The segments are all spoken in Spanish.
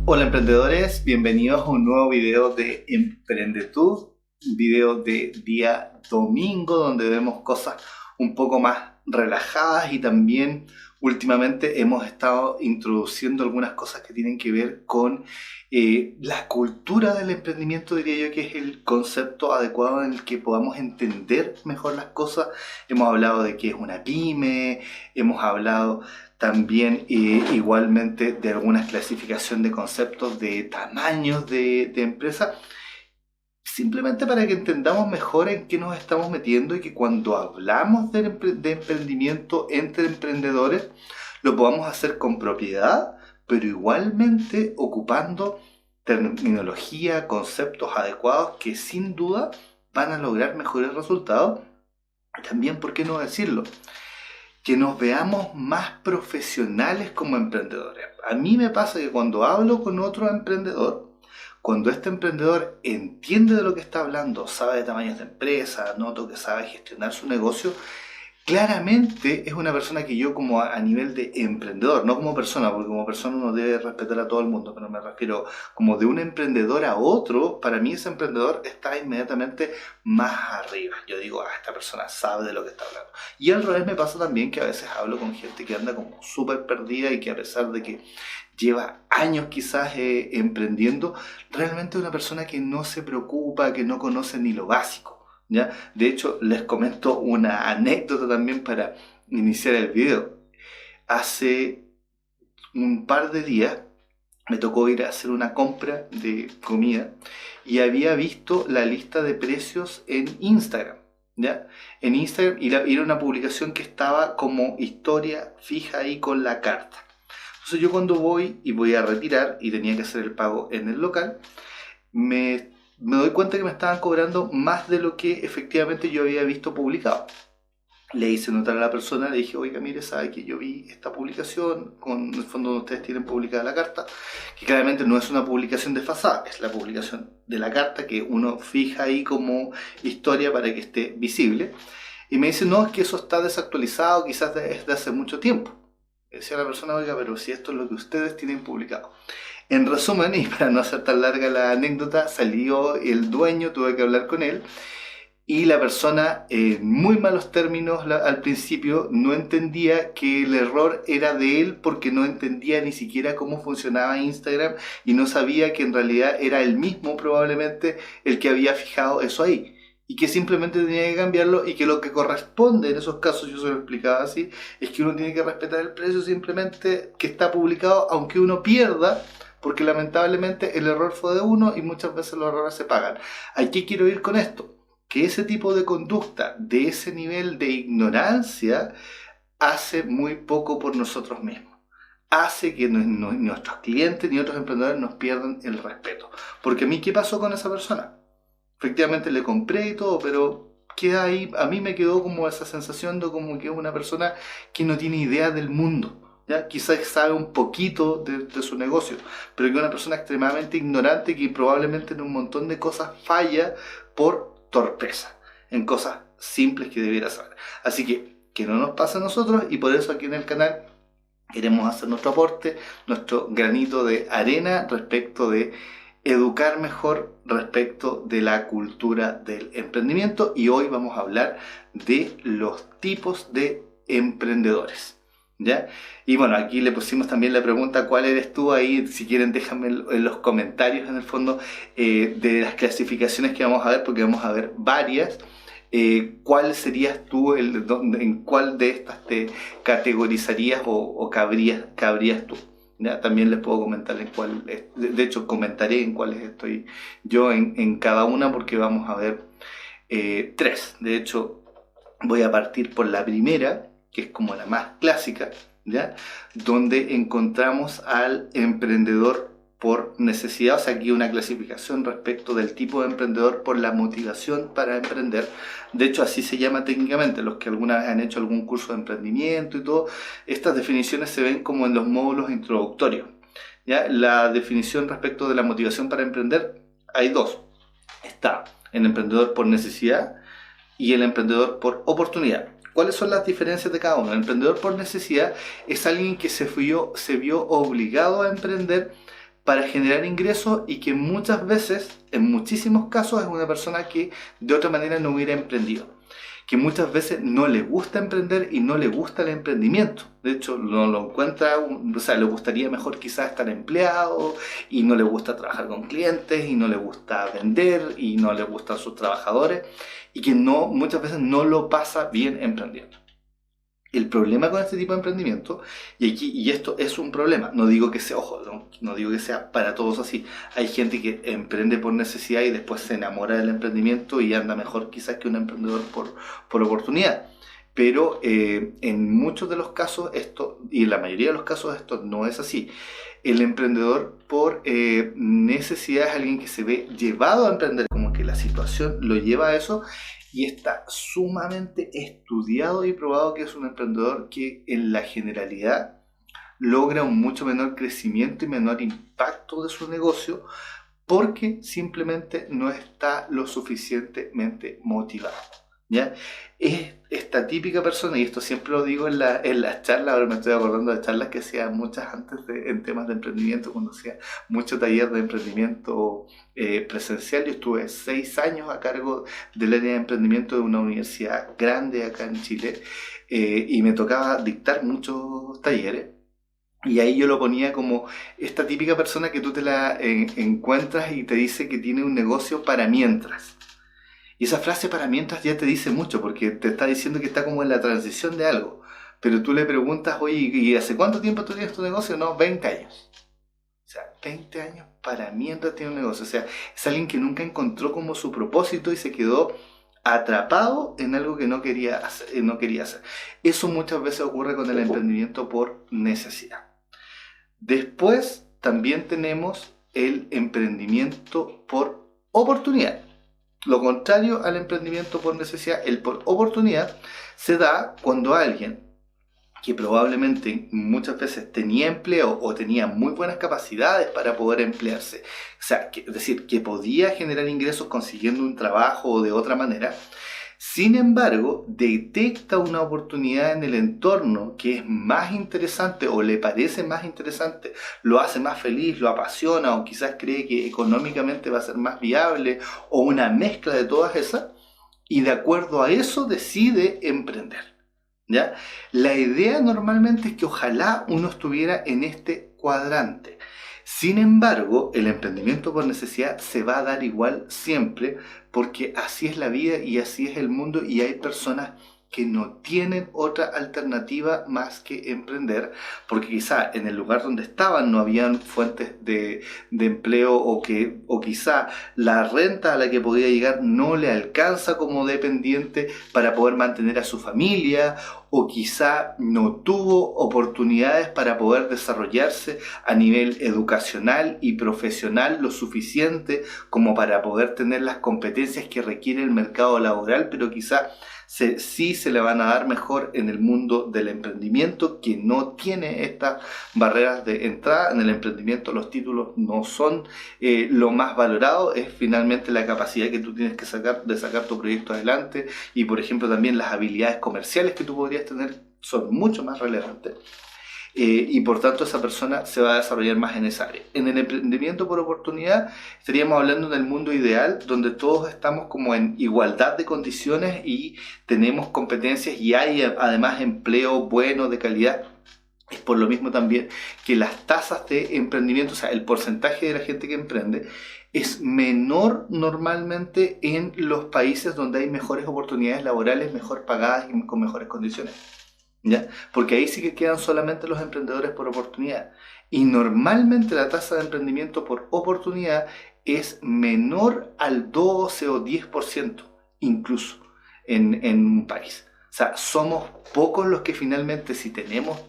Hola emprendedores, bienvenidos a un nuevo video de Emprendetud, un video de día domingo donde vemos cosas un poco más relajadas y también últimamente hemos estado introduciendo algunas cosas que tienen que ver con la cultura del emprendimiento, diría yo que es el concepto adecuado en el que podamos entender mejor las cosas. Hemos hablado de qué es una pyme, hemos hablado también igualmente de algunas clasificación de conceptos de tamaños de empresa, simplemente para que entendamos mejor en qué nos estamos metiendo y que cuando hablamos de emprendimiento entre emprendedores lo podamos hacer con propiedad, pero igualmente ocupando terminología, conceptos adecuados que sin duda van a lograr mejores resultados. También, ¿por qué no decirlo?, que nos veamos más profesionales como emprendedores. A mí me pasa que cuando hablo con otro emprendedor, cuando este emprendedor entiende de lo que está hablando, sabe de tamaños de empresa, noto que sabe gestionar su negocio, claramente es una persona que yo como a nivel de emprendedor, no como persona, porque como persona uno debe respetar a todo el mundo, pero me refiero como de un emprendedor a otro, para mí ese emprendedor está inmediatamente más arriba. Yo digo, esta persona sabe de lo que está hablando. Y al revés me pasa también que a veces hablo con gente que anda como súper perdida y que a pesar de que lleva años quizás emprendiendo, realmente es una persona que no se preocupa, que no conoce ni lo básico. ¿Ya? De hecho, les comento una anécdota también para iniciar el video. Hace un par de días me tocó ir a hacer una compra de comida y había visto la lista de precios en Instagram. ¿Ya? En Instagram y era una publicación que estaba como historia fija ahí con la carta. Entonces yo cuando voy a retirar y tenía que hacer el pago en el local, me doy cuenta que me estaban cobrando más de lo que efectivamente yo había visto publicado. Le hice notar a la persona, le dije, oiga, mire, sabe que yo vi esta publicación, con el fondo donde ustedes tienen publicada la carta, que claramente no es una publicación desfasada, es la publicación de la carta que uno fija ahí como historia para que esté visible. Y me dice, no, es que eso está desactualizado, quizás es de hace mucho tiempo. Le decía a la persona, oiga, pero si esto es lo que ustedes tienen publicado. En resumen, y para no hacer tan larga la anécdota, salió el dueño, tuve que hablar con él, y la persona, en muy malos términos al principio, no entendía que el error era de él porque no entendía ni siquiera cómo funcionaba Instagram y no sabía que en realidad era él mismo probablemente el que había fijado eso ahí. Y que simplemente tenía que cambiarlo y que lo que corresponde en esos casos, yo se lo explicaba así, es que uno tiene que respetar el precio simplemente que está publicado, aunque uno pierda, porque lamentablemente el error fue de uno y muchas veces los errores se pagan. ¿A qué quiero ir con esto? Que ese tipo de conducta, de ese nivel de ignorancia, hace muy poco por nosotros mismos. Hace que nuestros clientes ni otros emprendedores nos pierdan el respeto. Porque a mí, ¿qué pasó con esa persona? Efectivamente le compré y todo, pero queda ahí, a mí me quedó como esa sensación de como que es una persona que no tiene idea del mundo. ¿Ya? Quizás sabe un poquito de su negocio, pero que es una persona extremadamente ignorante que probablemente en un montón de cosas falla por torpeza, en cosas simples que debiera saber. Así que no nos pasa a nosotros, y por eso aquí en el canal queremos hacer nuestro aporte, nuestro granito de arena respecto de educar mejor respecto de la cultura del emprendimiento, y hoy vamos a hablar de los tipos de emprendedores. ¿Ya? Y bueno, aquí le pusimos también la pregunta, ¿cuál eres tú? Ahí, si quieren, déjame en los comentarios, en el fondo, de las clasificaciones que vamos a ver, porque vamos a ver varias. ¿Cuál serías tú, en cuál de estas te categorizarías o cabrías tú? ¿Ya? También les puedo comentar en cuál, de hecho comentaré en cuáles estoy yo en cada una, porque vamos a ver tres. De hecho, voy a partir por la primera, que es como la más clásica, ¿ya? Donde encontramos al emprendedor por necesidad. O sea, aquí una clasificación respecto del tipo de emprendedor por la motivación para emprender. De hecho, así se llama técnicamente. Los que alguna vez han hecho algún curso de emprendimiento y todo, estas definiciones se ven como en los módulos introductorios, ¿ya? La definición respecto de la motivación para emprender, hay dos. Está el emprendedor por necesidad y el emprendedor por oportunidad. ¿Cuáles son las diferencias de cada uno? El emprendedor por necesidad es alguien que se vio obligado a emprender para generar ingresos y que muchas veces, en muchísimos casos, es una persona que de otra manera no hubiera emprendido. Que muchas veces no le gusta emprender y no le gusta el emprendimiento. De hecho, no lo encuentra, o sea, le gustaría mejor quizás estar empleado y no le gusta trabajar con clientes y no le gusta vender y no le gustan sus trabajadores y que no, muchas veces no lo pasa bien emprendiendo. El problema con este tipo de emprendimiento, y esto es un problema, no digo que sea, ojo, no digo que sea para todos así. Hay gente que emprende por necesidad y después se enamora del emprendimiento y anda mejor quizás que un emprendedor por oportunidad. Pero en muchos de los casos esto, y en la mayoría de los casos esto no es así. El emprendedor por necesidad es alguien que se ve llevado a emprender, como que la situación lo lleva a eso, y está sumamente estudiado y probado que es un emprendedor que en la generalidad logra un mucho menor crecimiento y menor impacto de su negocio porque simplemente no está lo suficientemente motivado. ¿Ya? Es esta típica persona, y esto siempre lo digo en las charlas, ahora me estoy acordando de charlas que hacía muchas antes en temas de emprendimiento, cuando hacía mucho taller de emprendimiento presencial. Yo estuve 6 años a cargo del área de emprendimiento de una universidad grande acá en Chile, y me tocaba dictar muchos talleres. Y ahí yo lo ponía como esta típica persona que tú te la encuentras y te dice que tiene un negocio para mientras. Y esa frase para mientras ya te dice mucho, porque te está diciendo que está como en la transición de algo. Pero tú le preguntas, oye, ¿y hace cuánto tiempo tú tienes tu negocio? No, 20 años. O sea, 20 años para mientras tiene un negocio. O sea, es alguien que nunca encontró como su propósito y se quedó atrapado en algo que no quería hacer. Eso muchas veces ocurre con el emprendimiento por necesidad. Después también tenemos el emprendimiento por oportunidad. Lo contrario al emprendimiento por necesidad, el por oportunidad, se da cuando alguien que probablemente muchas veces tenía empleo o tenía muy buenas capacidades para poder emplearse, o sea, es decir, que podía generar ingresos consiguiendo un trabajo o de otra manera. Sin embargo, detecta una oportunidad en el entorno que es más interesante o le parece más interesante, lo hace más feliz, lo apasiona o quizás cree que económicamente va a ser más viable o una mezcla de todas esas, y de acuerdo a eso decide emprender. ¿Ya? La idea normalmente es que ojalá uno estuviera en este cuadrante. Sin embargo, el emprendimiento por necesidad se va a dar igual siempre, porque así es la vida y así es el mundo, y hay personas que no tienen otra alternativa más que emprender, porque quizá en el lugar donde estaban no habían fuentes de empleo, o quizá la renta a la que podía llegar no le alcanza como dependiente para poder mantener a su familia, o quizá no tuvo oportunidades para poder desarrollarse a nivel educacional y profesional lo suficiente como para poder tener las competencias que requiere el mercado laboral, pero quizá sí se le van a dar mejor en el mundo del emprendimiento, que no tiene estas barreras de entrada. En el emprendimiento los títulos no son lo más valorado, es finalmente la capacidad que tú tienes que sacar de sacar tu proyecto adelante, y por ejemplo también las habilidades comerciales que tú podrías tener son mucho más relevantes. Y por tanto esa persona se va a desarrollar más en esa área. En el emprendimiento por oportunidad estaríamos hablando del mundo ideal, donde todos estamos como en igualdad de condiciones y tenemos competencias y hay además empleo bueno, de calidad. Es por lo mismo también que las tasas de emprendimiento, o sea, el porcentaje de la gente que emprende, es menor normalmente en los países donde hay mejores oportunidades laborales, mejor pagadas y con mejores condiciones. ¿Ya? Porque ahí sí que quedan solamente los emprendedores por oportunidad. Y normalmente la tasa de emprendimiento por oportunidad es menor al 12 o 10%, incluso en un país. O sea, somos pocos los que finalmente, si tenemos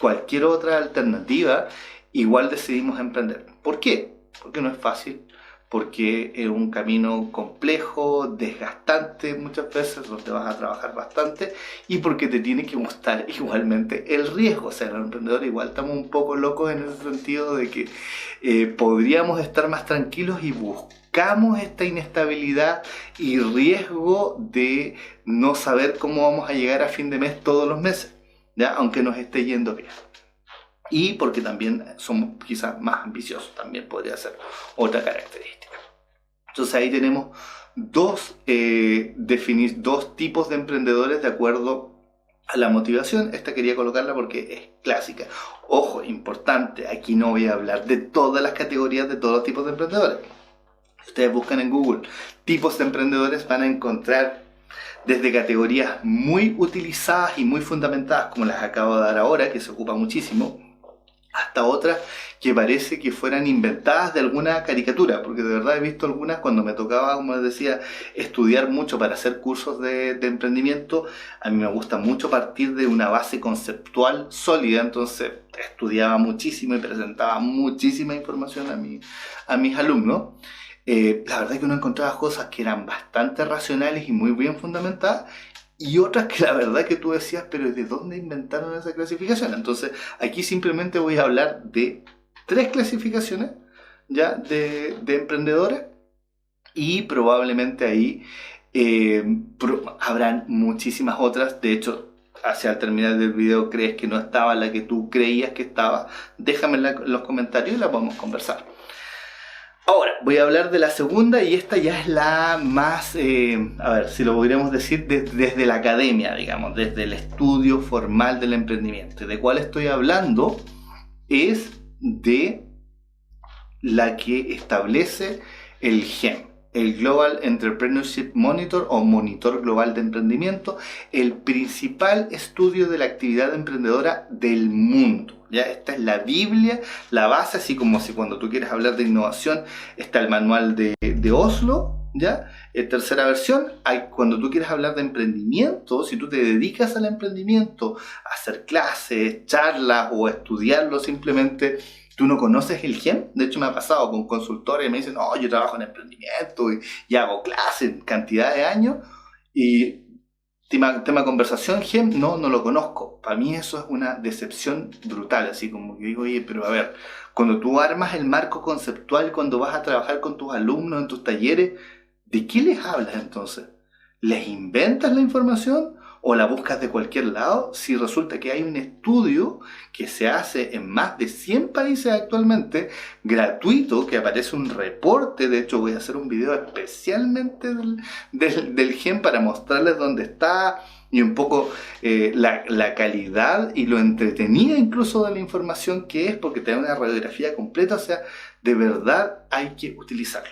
cualquier otra alternativa, igual decidimos emprender. ¿Por qué? Porque no es fácil, porque es un camino complejo, desgastante muchas veces, donde vas a trabajar bastante, y porque te tiene que gustar igualmente el riesgo. O sea, los emprendedores igual estamos un poco locos en ese sentido de que podríamos estar más tranquilos y buscamos esta inestabilidad y riesgo de no saber cómo vamos a llegar a fin de mes todos los meses, ¿ya? Aunque nos esté yendo bien. y porque también somos quizás más ambiciosos, también podría ser otra característica. Entonces ahí tenemos dos tipos de emprendedores de acuerdo a la motivación. Esta quería colocarla porque es clásica. Ojo, importante, aquí no voy a hablar de todas las categorías de todos los tipos de emprendedores. Si ustedes buscan en Google tipos de emprendedores, van a encontrar desde categorías muy utilizadas y muy fundamentadas, como las acabo de dar ahora, que se ocupa muchísimo, hasta otras que parece que fueran inventadas de alguna caricatura, porque de verdad he visto algunas cuando me tocaba, como les decía, estudiar mucho para hacer cursos de emprendimiento. A mí me gusta mucho partir de una base conceptual sólida, entonces estudiaba muchísimo y presentaba muchísima información a mis alumnos. La verdad es que uno encontraba cosas que eran bastante racionales y muy bien fundamentadas, y otras que la verdad que tú decías, pero ¿de dónde inventaron esa clasificación? Entonces aquí simplemente voy a hablar de 3 clasificaciones ya de emprendedores, y probablemente ahí habrán muchísimas otras. De hecho, hacia el terminar del video crees que no estaba la que tú creías que estaba, déjamela en los comentarios y la podemos conversar. Ahora, voy a hablar de la segunda, y esta ya es la más, a ver, si lo podríamos decir, desde la academia, digamos, desde el estudio formal del emprendimiento. ¿De cuál estoy hablando? Es de la que establece el GEM, el Global Entrepreneurship Monitor o Monitor Global de Emprendimiento, el principal estudio de la actividad emprendedora del mundo. ¿Ya? Esta es la Biblia, la base, así como si cuando tú quieres hablar de innovación está el manual de Oslo, ¿ya? Tercera versión. Cuando tú quieres hablar de emprendimiento, si tú te dedicas al emprendimiento, a hacer clases, charlas o a estudiarlo simplemente, tú no conoces el GEM. De hecho me ha pasado con consultores y me dicen, no, yo trabajo en emprendimiento y hago clases en cantidad de años, y tema conversación, GEM, no lo conozco. Para mí eso es una decepción brutal, así como que digo, oye, pero a ver, cuando tú armas el marco conceptual, cuando vas a trabajar con tus alumnos en tus talleres, ¿de qué les hablas entonces? ¿Les inventas la información o la buscas de cualquier lado? Si resulta que hay un estudio que se hace en más de 100 países actualmente, gratuito, que aparece un reporte. De hecho voy a hacer un video especialmente del GEM para mostrarles dónde está y un poco la calidad y lo entretenida incluso de la información que es, porque te da una radiografía completa. O sea, de verdad hay que utilizarlo.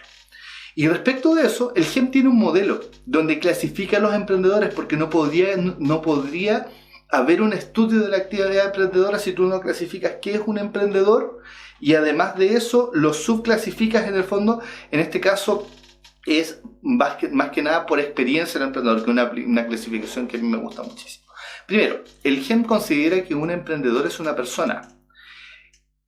Y respecto de eso, el GEM tiene un modelo donde clasifica a los emprendedores, porque no podría haber un estudio de la actividad emprendedora si tú no clasificas qué es un emprendedor, y además de eso lo subclasificas en el fondo. En este caso es más que nada por experiencia del emprendedor, que es una clasificación que a mí me gusta muchísimo. Primero, el GEM considera que un emprendedor es una persona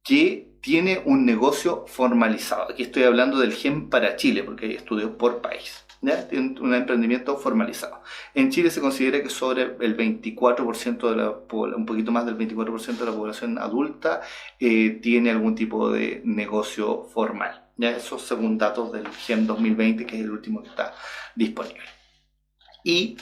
que tiene un negocio formalizado. Aquí estoy hablando del GEM para Chile, porque hay estudios por país. ¿Ya? Tiene un emprendimiento formalizado. En Chile se considera que sobre el 24% un poquito más del 24% de la población adulta tiene algún tipo de negocio formal. ¿Ya? Eso según datos del GEM 2020, que es el último que está disponible. Y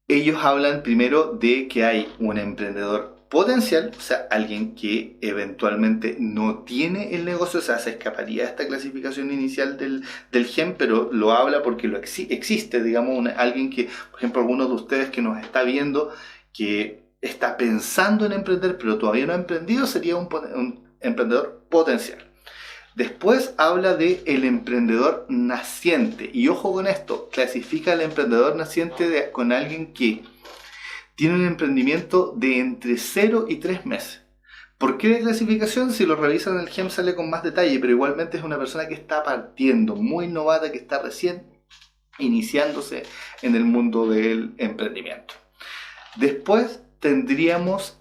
ellos hablan primero de que hay un emprendedor potencial, o sea, alguien que eventualmente no tiene el negocio, o sea, se escaparía de esta clasificación inicial del GEM, pero lo habla porque existe, digamos, alguien que, por ejemplo, algunos de ustedes que nos está viendo, que está pensando en emprender, pero todavía no ha emprendido, sería un emprendedor potencial. Después habla de el emprendedor naciente, y ojo con esto, clasifica al emprendedor naciente con alguien que tiene un emprendimiento de entre 0 y 3 meses. ¿Por qué de clasificación? Si lo revisan en el GEM sale con más detalle, pero igualmente es una persona que está partiendo, muy novata, que está recién iniciándose en el mundo del emprendimiento. Después tendríamos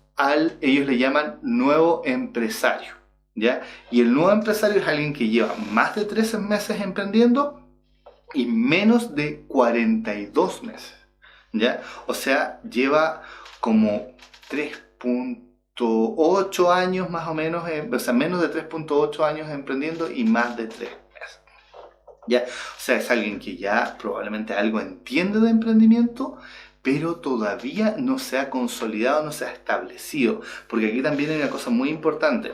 ellos le llaman nuevo empresario, ¿ya? Y el nuevo empresario es alguien que lleva más de 13 meses emprendiendo y menos de 42 meses. ¿Ya? O sea, lleva como 3.8 años más o menos, o sea, menos de 3.8 años emprendiendo y más de 3 meses. ¿Ya? O sea, es alguien que ya probablemente algo entiende de emprendimiento, pero todavía no se ha consolidado, no se ha establecido. Porque aquí también hay una cosa muy importante.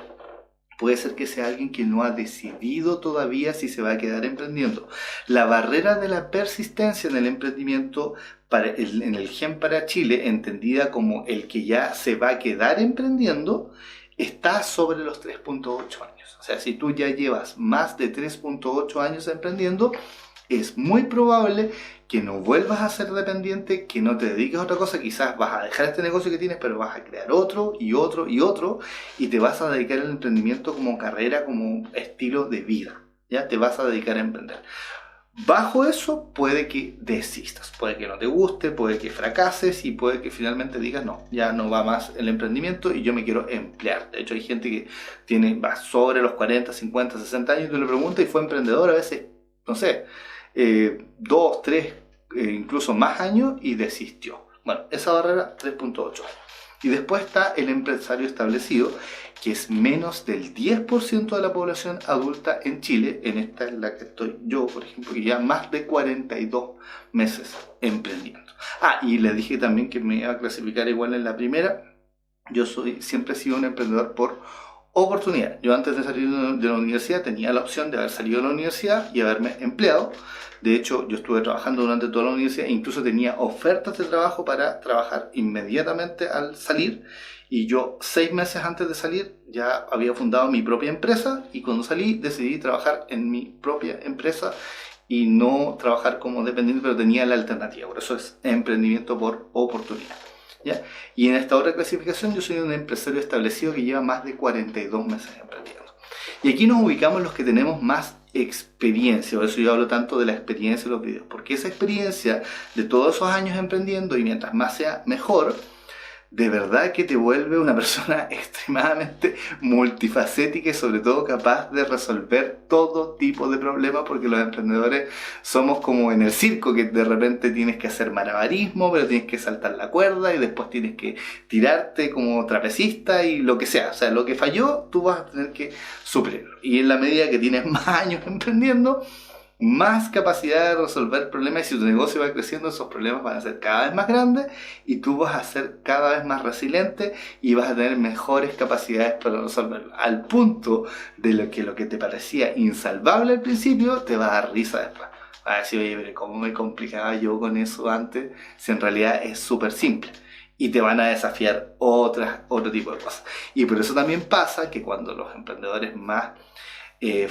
Puede ser que sea alguien que no ha decidido todavía si se va a quedar emprendiendo. La barrera de la persistencia en el emprendimiento en el GEM para Chile, entendida como el que ya se va a quedar emprendiendo, está sobre los 3.8 años. O sea, si tú ya llevas más de 3.8 años emprendiendo, es muy probable que no vuelvas a ser dependiente, que no te dediques a otra cosa. Quizás vas a dejar este negocio que tienes, pero vas a crear otro y otro y otro, y te vas a dedicar al emprendimiento como carrera, como estilo de vida. ¿Ya? Te vas a dedicar a emprender. Bajo eso puede que desistas, puede que no te guste, puede que fracases y puede que finalmente digas no, ya no va más el emprendimiento y yo me quiero emplear. De hecho hay gente que va sobre los 40, 50, 60 años y tú le preguntas y fue emprendedor a veces, no sé, 2, 3, incluso más años y desistió. Bueno, esa barrera 3.8 años. Y después está el empresario establecido, que es menos del 10% de la población adulta en Chile. En esta es la que estoy yo, por ejemplo, que ya más de 42 meses emprendiendo. Y les dije también que me iba a clasificar igual en la primera. Yo siempre he sido un emprendedor por oportunidad. Yo antes de salir de la universidad tenía la opción de haber salido de la universidad y haberme empleado. De hecho, yo estuve trabajando durante toda la universidad e incluso tenía ofertas de trabajo para trabajar inmediatamente al salir. Y yo 6 meses antes de salir ya había fundado mi propia empresa y cuando salí decidí trabajar en mi propia empresa y no trabajar como dependiente, pero tenía la alternativa. Por eso es emprendimiento por oportunidad. ¿Ya? Y en esta otra clasificación yo soy un empresario establecido que lleva más de 42 meses emprendiendo. Y aquí nos ubicamos los que tenemos más experiencia. Por eso yo hablo tanto de la experiencia de los videos, porque esa experiencia de todos esos años emprendiendo, y mientras más sea mejor, de verdad que te vuelve una persona extremadamente multifacética y sobre todo capaz de resolver todo tipo de problemas, porque los emprendedores somos como en el circo, que de repente tienes que hacer malabarismo, pero tienes que saltar la cuerda y después tienes que tirarte como trapecista y lo que sea. O sea, lo que falló tú vas a tener que suplirlo. Y en la medida que tienes más años emprendiendo, más capacidad de resolver problemas, y si tu negocio va creciendo, esos problemas van a ser cada vez más grandes y tú vas a ser cada vez más resiliente y vas a tener mejores capacidades para resolverlo, al punto de lo que te parecía insalvable al principio te va a dar risa después. Vas a decir, oye, pero ¿cómo me complicaba yo con eso antes? Si en realidad es súper simple. Y te van a desafiar otro tipo de cosas. Y por eso también pasa que cuando los emprendedores más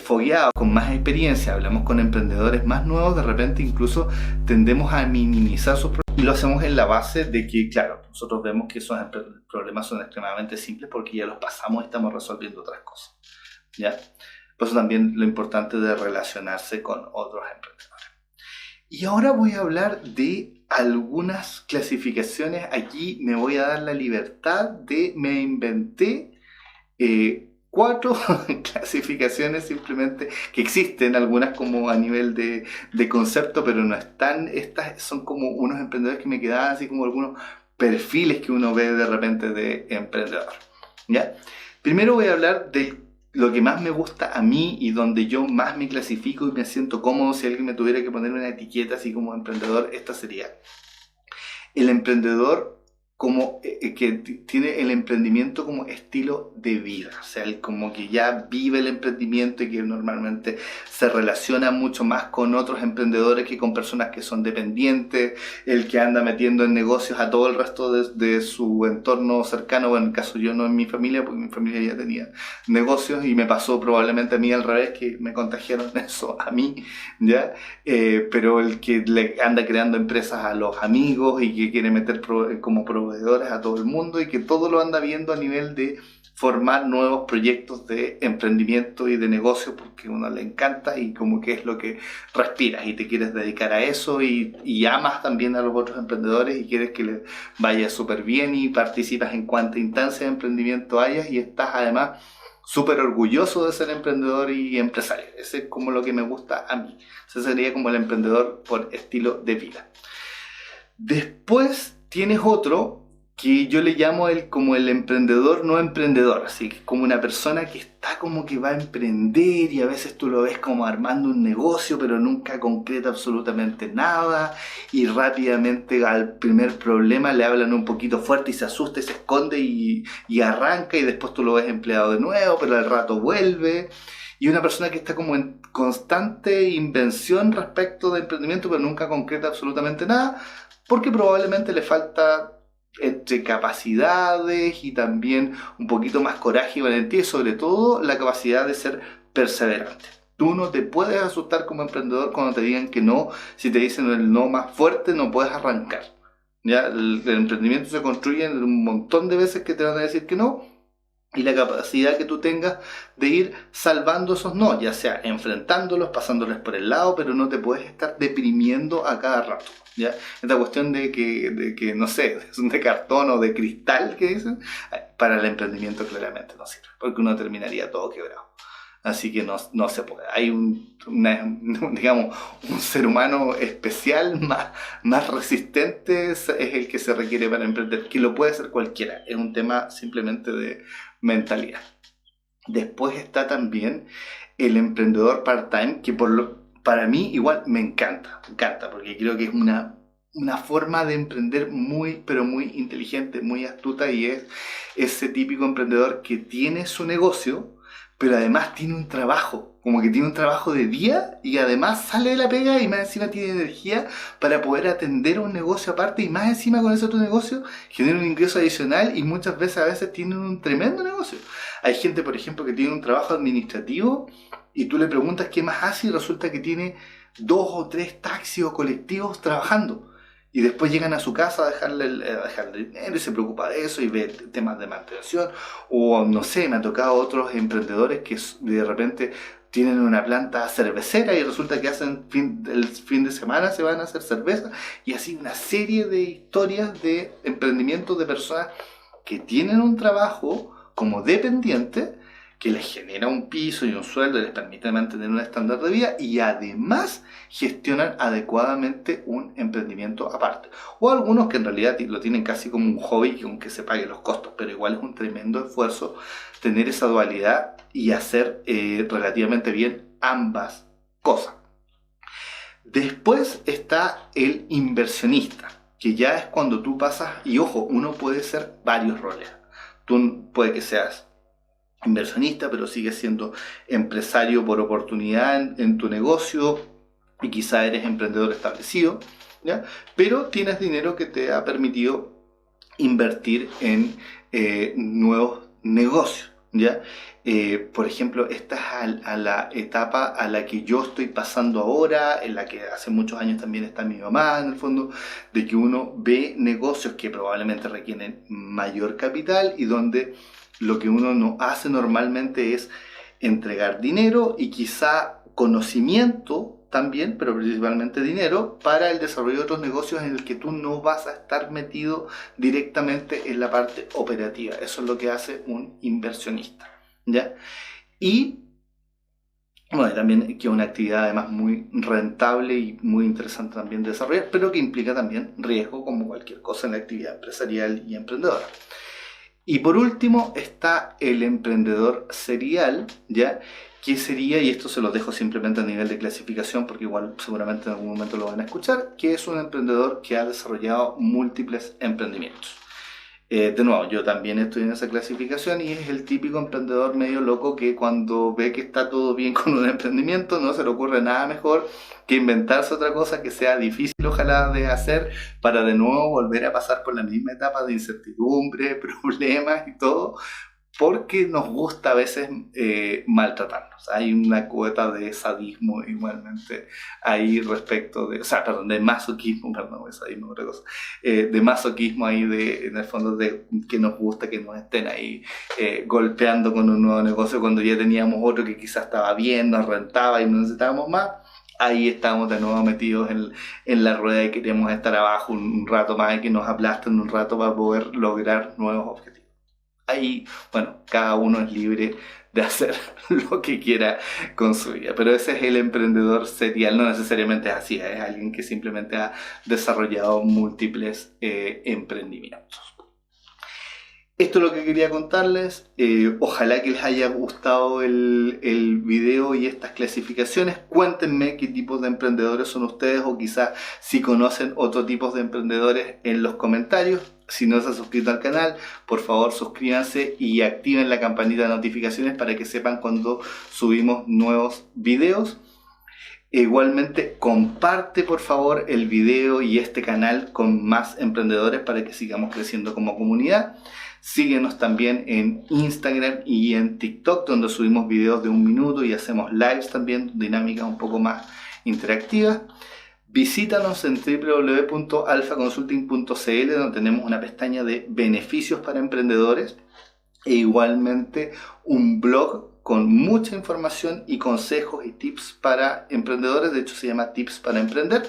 fogueados, con más experiencia, hablamos con emprendedores más nuevos, de repente incluso tendemos a minimizar sus problemas y lo hacemos en la base de que, claro, nosotros vemos que esos problemas son extremadamente simples porque ya los pasamos y estamos resolviendo otras cosas, ¿ya? Por eso también lo importante de relacionarse con otros emprendedores. Y ahora voy a hablar de algunas clasificaciones. Aquí me voy a dar la libertad me inventé 4 clasificaciones simplemente que existen, algunas como a nivel de concepto, pero no están. Estas son como unos emprendedores que me quedaban así como algunos perfiles que uno ve de repente de emprendedor. ¿Ya? Primero voy a hablar de lo que más me gusta a mí y donde yo más me clasifico y me siento cómodo. Si alguien me tuviera que poner una etiqueta así como emprendedor, esta sería el emprendedor como que tiene el emprendimiento como estilo de vida, o sea, como que ya vive el emprendimiento y que normalmente se relaciona mucho más con otros emprendedores que con personas que son dependientes, el que anda metiendo en negocios a todo el resto de su entorno cercano. Bueno, en el caso yo no en mi familia, porque mi familia ya tenía negocios y me pasó probablemente a mí al revés, que me contagiaron eso a mí, ¿ya? Pero el que le anda creando empresas a los amigos y que quiere meter como proveedores a todo el mundo y que todo lo anda viendo a nivel de formar nuevos proyectos de emprendimiento y de negocio porque a uno le encanta y como que es lo que respiras y te quieres dedicar a eso y amas también a los otros emprendedores y quieres que les vaya súper bien y participas en cuanta instancia de emprendimiento hayas y estás además súper orgulloso de ser emprendedor y empresario. Ese es como lo que me gusta a mí. Ese sería como el emprendedor por estilo de vida. Después tienes otro que yo le llamo como el emprendedor no emprendedor, así que como una persona que está como que va a emprender y a veces tú lo ves como armando un negocio pero nunca concreta absolutamente nada y rápidamente al primer problema le hablan un poquito fuerte y se asusta y se esconde y arranca y después tú lo ves empleado de nuevo pero al rato vuelve. Y una persona que está como en constante invención respecto de emprendimiento pero nunca concreta absolutamente nada porque probablemente le falta entre capacidades y también un poquito más coraje y valentía y sobre todo la capacidad de ser perseverante. Tú no te puedes asustar como emprendedor cuando te digan que no, si te dicen el no más fuerte no puedes arrancar. ¿Ya? El emprendimiento se construye en un montón de veces que te van a decir que no y la capacidad que tú tengas de ir salvando esos no, ya sea enfrentándolos, pasándoles por el lado, pero no te puedes estar deprimiendo a cada rato. ¿Ya? Esta cuestión de que, no sé, son de cartón o de cristal que dicen, para el emprendimiento claramente no sirve, porque uno terminaría todo quebrado. Así que no se puede. Hay digamos, un ser humano especial, más resistente, es el que se requiere para emprender, que lo puede ser cualquiera. Es un tema simplemente de mentalidad. Después está también el emprendedor part-time, que para mí igual me encanta, porque creo que es una forma de emprender muy, pero muy inteligente, muy astuta y es ese típico emprendedor que tiene su negocio, pero además tiene un trabajo, como que tiene un trabajo de día y además sale de la pega y más encima tiene energía para poder atender un negocio aparte y más encima con ese otro negocio genera un ingreso adicional y muchas veces tienen un tremendo negocio. Hay gente, por ejemplo, que tiene un trabajo administrativo y tú le preguntas qué más hace y resulta que tiene 2 o 3 taxis o colectivos trabajando. Y después llegan a su casa a dejarle dinero y se preocupa de eso y ve temas de mantención. O no sé, me ha tocado otros emprendedores que de repente tienen una planta cervecera y resulta que el fin de semana se van a hacer cerveza. Y así una serie de historias de emprendimientos de personas que tienen un trabajo como dependiente que les genera un piso y un sueldo y les permite mantener un estándar de vida y además gestionan adecuadamente un emprendimiento aparte. O algunos que en realidad lo tienen casi como un hobby aunque se paguen los costos, pero igual es un tremendo esfuerzo tener esa dualidad y hacer relativamente bien ambas cosas. Después está el inversionista, que ya es cuando tú pasas, y ojo, uno puede ser varios roles. Tú puede que seas inversionista, pero sigues siendo empresario por oportunidad en tu negocio y quizá eres emprendedor establecido, ¿ya? Pero tienes dinero que te ha permitido invertir en nuevos negocios, ¿ya? Por ejemplo, esta es a la etapa a la que yo estoy pasando ahora, en la que hace muchos años también está mi mamá, en el fondo, de que uno ve negocios que probablemente requieren mayor capital y donde lo que uno no hace normalmente es entregar dinero y quizá conocimiento también, pero principalmente dinero, para el desarrollo de otros negocios en el que tú no vas a estar metido directamente en la parte operativa. Eso es lo que hace un inversionista, ¿ya? Y bueno, también que es una actividad además muy rentable y muy interesante también de desarrollar, pero que implica también riesgo como cualquier cosa en la actividad empresarial y emprendedora. Y por último está el emprendedor serial, ¿ya? ¿Qué sería? Y esto se lo dejo simplemente a nivel de clasificación porque igual seguramente en algún momento lo van a escuchar, que es un emprendedor que ha desarrollado múltiples emprendimientos. De nuevo, yo también estoy en esa clasificación y es el típico emprendedor medio loco que cuando ve que está todo bien con un emprendimiento no se le ocurre nada mejor que inventarse otra cosa que sea difícil ojalá de hacer para de nuevo volver a pasar por la misma etapa de incertidumbre, problemas y todo, porque nos gusta a veces maltratarnos. Hay una cuota de sadismo igualmente ahí respecto de, o sea, perdón, de masoquismo, perdón, sadismo es otra cosa, de masoquismo ahí en el fondo de que nos gusta que nos estén ahí golpeando con un nuevo negocio cuando ya teníamos otro que quizás estaba bien, nos rentaba y no necesitábamos más. Ahí estamos de nuevo metidos en la rueda y queremos estar abajo un rato más y que nos aplasten un rato para poder lograr nuevos objetivos. Ahí, bueno, cada uno es libre de hacer lo que quiera con su vida. Pero ese es el emprendedor serial, no necesariamente es así, es alguien que simplemente ha desarrollado múltiples emprendimientos. Esto es lo que quería contarles. Ojalá que les haya gustado el video y estas clasificaciones. Cuéntenme qué tipos de emprendedores son ustedes, o quizás si conocen otro tipo de emprendedores en los comentarios. Si no se han suscrito al canal, por favor suscríbanse y activen la campanita de notificaciones para que sepan cuando subimos nuevos videos. Igualmente comparte por favor el video y este canal con más emprendedores para que sigamos creciendo como comunidad. Síguenos también en Instagram y en TikTok, donde subimos videos de 1 minuto y hacemos lives también, dinámicas un poco más interactivas. Visítanos en www.alfaconsulting.cl, donde tenemos una pestaña de beneficios para emprendedores e igualmente un blog con mucha información y consejos y tips para emprendedores. De hecho se llama Tips para Emprender.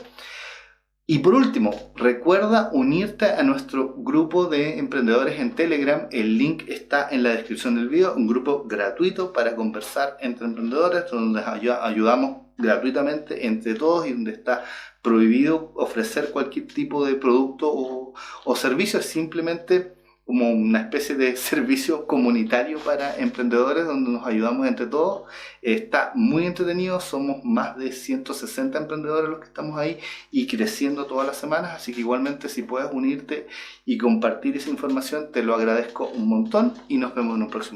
Y por último, recuerda unirte a nuestro grupo de emprendedores en Telegram. El link está en la descripción del video. Un grupo gratuito para conversar entre emprendedores, donde ayudamos gratuitamente entre todos y donde está prohibido ofrecer cualquier tipo de producto o servicio. Es simplemente como una especie de servicio comunitario para emprendedores donde nos ayudamos entre todos. Está muy entretenido, somos más de 160 emprendedores los que estamos ahí y creciendo todas las semanas, así que igualmente si puedes unirte y compartir esa información te lo agradezco un montón y nos vemos en un próximo video.